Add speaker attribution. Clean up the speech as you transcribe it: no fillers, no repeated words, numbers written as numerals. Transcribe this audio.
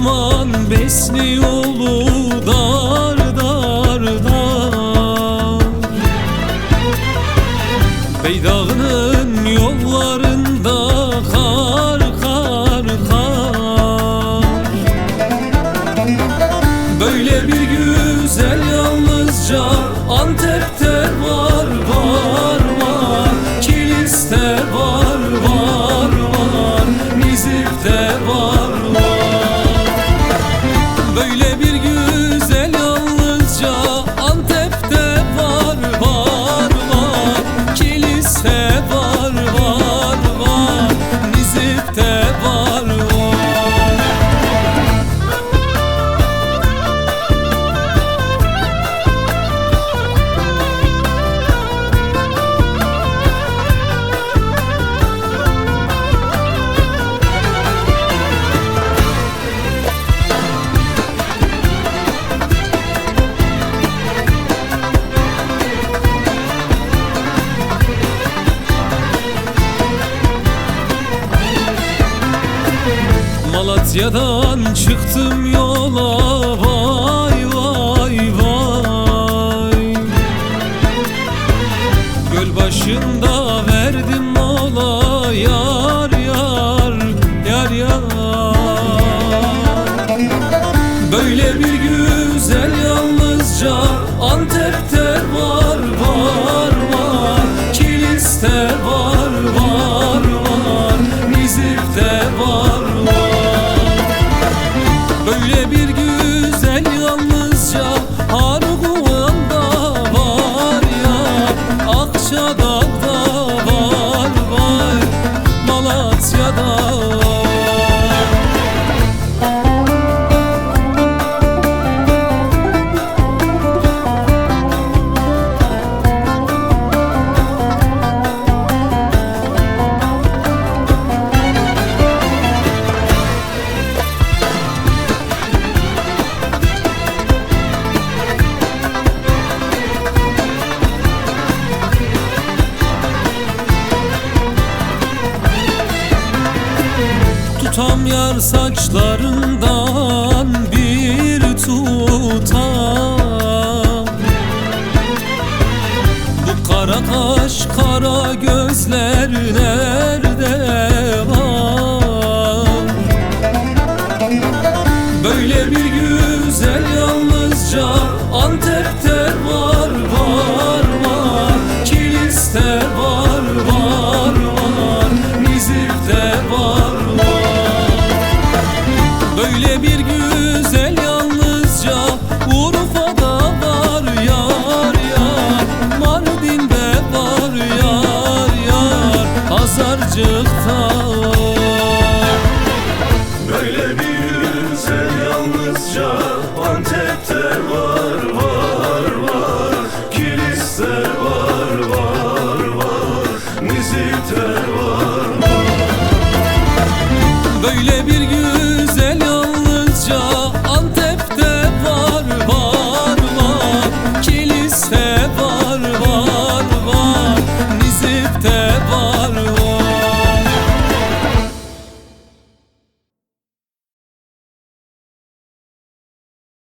Speaker 1: zaman besli yolu dar dar dar. Beydağının yollarında kar kar kar. Böyle bir güzel yalnızca Antep'te var var var. Kilis'te var var var. Nizip'te var var. Böyle bir güzel yalnızca Antep'te var var var. Kilis'te var var var. Nizip'te var var. Malatya'dan çıktım yola vay vay vay. Göl başında verdim mola yar yar yar yar. Böyle bir güzel yalnızca Antep'te var var var. Kilis'te var var var. Nizip'te var var. Böyle bir güzel yalnızca Arguvan'da var ya, Akçadağ'da var var, Malatya'da. Tutam yar saçlarından bir tutam. Bu kara kaş kara gözler nerede var? Böyle bir güzel yalnızca Antep'te var var var. Kilis'te var var var. Nizip'te var var. Böyle bir güzel yalnızca Urfa'da var yar yar. Mardin'de var yar yar. Pazarcık'ta.
Speaker 2: Böyle bir güzel yalnızca Antep'te var var var. Kilis'te var var var. Nizip'te var var.
Speaker 1: Böyle bir